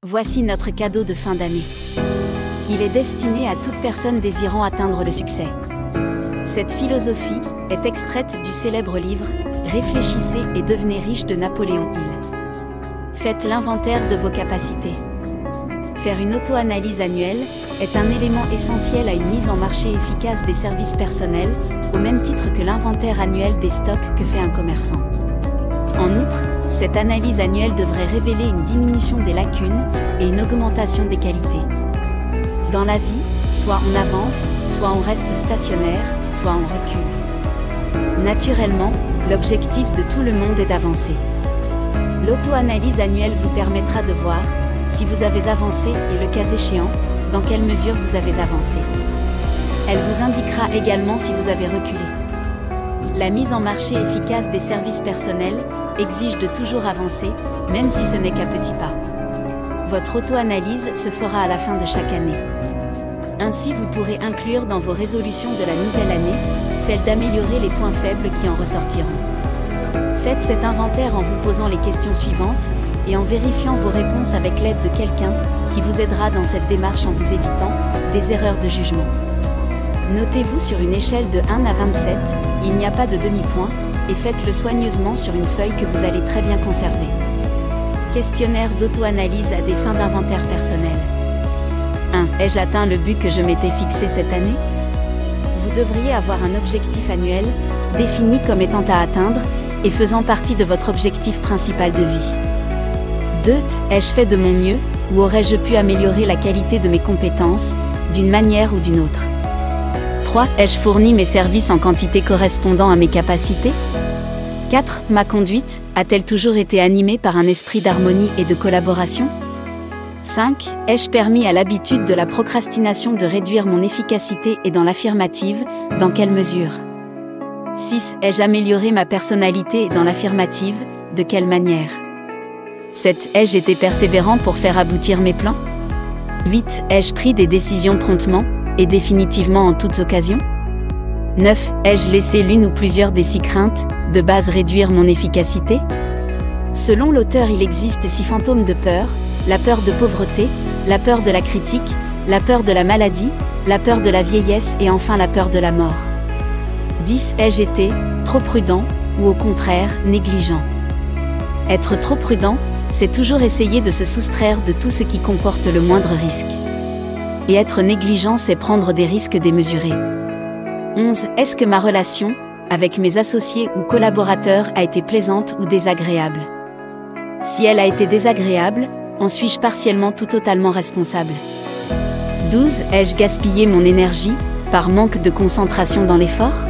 Voici notre cadeau de fin d'année. Il est destiné à toute personne désirant atteindre le succès. Cette philosophie est extraite du célèbre livre « Réfléchissez et devenez riche » de Napoléon Hill. Faites l'inventaire de vos capacités. Faire une auto-analyse annuelle est un élément essentiel à une mise en marché efficace des services personnels, au même titre que l'inventaire annuel des stocks que fait un commerçant. En outre, cette analyse annuelle devrait révéler une diminution des lacunes et une augmentation des qualités. Dans la vie, soit on avance, soit on reste stationnaire, soit on recule. Naturellement, l'objectif de tout le monde est d'avancer. L'auto-analyse annuelle vous permettra de voir si vous avez avancé et, le cas échéant, dans quelle mesure vous avez avancé. Elle vous indiquera également si vous avez reculé. La mise en marché efficace des services personnels exige de toujours avancer, même si ce n'est qu'à petits pas. Votre auto-analyse se fera à la fin de chaque année. Ainsi, vous pourrez inclure dans vos résolutions de la nouvelle année celle d'améliorer les points faibles qui en ressortiront. Faites cet inventaire en vous posant les questions suivantes et en vérifiant vos réponses avec l'aide de quelqu'un qui vous aidera dans cette démarche en vous évitant des erreurs de jugement. Notez-vous sur une échelle de 1 à 27, il n'y a pas de demi-point, et faites-le soigneusement sur une feuille que vous allez très bien conserver. Questionnaire d'auto-analyse à des fins d'inventaire personnel. 1. Ai-je atteint le but que je m'étais fixé cette année? Vous devriez avoir un objectif annuel, défini comme étant à atteindre, et faisant partie de votre objectif principal de vie. 2. Ai-je fait de mon mieux, ou aurais-je pu améliorer la qualité de mes compétences, d'une manière ou d'une autre? 3. Ai-je fourni mes services en quantité correspondant à mes capacités? 4. Ma conduite a-t-elle toujours été animée par un esprit d'harmonie et de collaboration? 5. Ai-je permis à l'habitude de la procrastination de réduire mon efficacité et dans l'affirmative, dans quelle mesure? 6. Ai-je amélioré ma personnalité et dans l'affirmative, de quelle manière? 7. Ai-je été persévérant pour faire aboutir mes plans? 8. Ai-je pris des décisions promptement et définitivement en toutes occasions? 9. Ai-je laissé l'une ou plusieurs des 6 craintes de base réduire mon efficacité? Selon l'auteur, il existe 6 fantômes de peur: la peur de pauvreté, la peur de la critique, la peur de la maladie, la peur de la vieillesse et enfin la peur de la mort. 10. Ai-je été trop prudent ou au contraire négligent? Être trop prudent, c'est toujours essayer de se soustraire de tout ce qui comporte le moindre risque. Et être négligent, c'est prendre des risques démesurés. 11. Est-ce que ma relation avec mes associés ou collaborateurs a été plaisante ou désagréable? Si elle a été désagréable, en suis-je partiellement ou totalement responsable? 12. Ai-je gaspillé mon énergie par manque de concentration dans l'effort?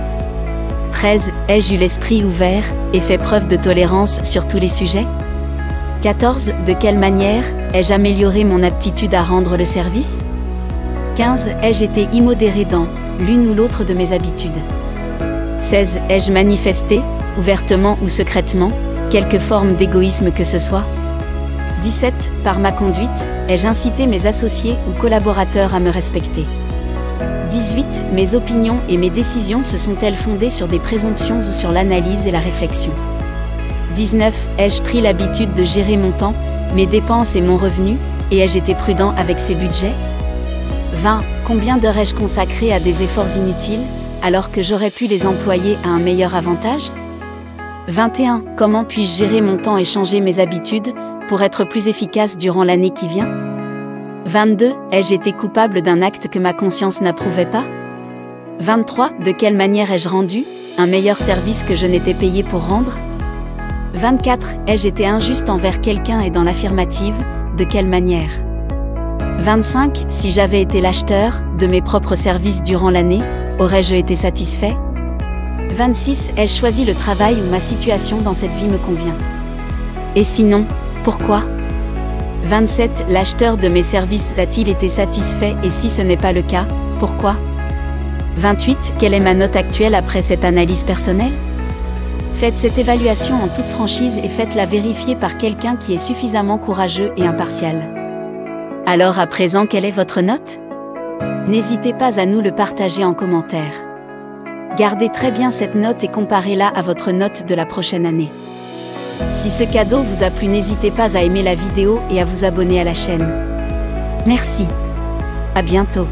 13. Ai-je eu l'esprit ouvert et fait preuve de tolérance sur tous les sujets? 14. De quelle manière ai-je amélioré mon aptitude à rendre le service? 15. Ai-je été immodéré dans l'une ou l'autre de mes habitudes? 16. Ai-je manifesté, ouvertement ou secrètement, quelque forme d'égoïsme que ce soit? 17. Par ma conduite, ai-je incité mes associés ou collaborateurs à me respecter? 18. Mes opinions et mes décisions se sont-elles fondées sur des présomptions ou sur l'analyse et la réflexion? 19. Ai-je pris l'habitude de gérer mon temps, mes dépenses et mon revenu, et ai-je été prudent avec ces budgets? 20. Combien d'heures ai-je consacré à des efforts inutiles, alors que j'aurais pu les employer à un meilleur avantage? 21. Comment puis-je gérer mon temps et changer mes habitudes, pour être plus efficace durant l'année qui vient? 22. Ai-je été coupable d'un acte que ma conscience n'approuvait pas? 23. De quelle manière ai-je rendu un meilleur service que je n'étais payé pour rendre? 24. Ai-je été injuste envers quelqu'un et dans l'affirmative, de quelle manière? 25. Si j'avais été l'acheteur de mes propres services durant l'année, aurais-je été satisfait? 26. Ai-je choisi le travail ou ma situation dans cette vie me convient? Et sinon, pourquoi? 27. L'acheteur de mes services a-t-il été satisfait et si ce n'est pas le cas, pourquoi? 28. Quelle est ma note actuelle après cette analyse personnelle? Faites cette évaluation en toute franchise et faites-la vérifier par quelqu'un qui est suffisamment courageux et impartial. Alors à présent, quelle est votre note? N'hésitez pas à nous le partager en commentaire. Gardez très bien cette note et comparez-la à votre note de la prochaine année. Si ce cadeau vous a plu, n'hésitez pas à aimer la vidéo et à vous abonner à la chaîne. Merci. À bientôt.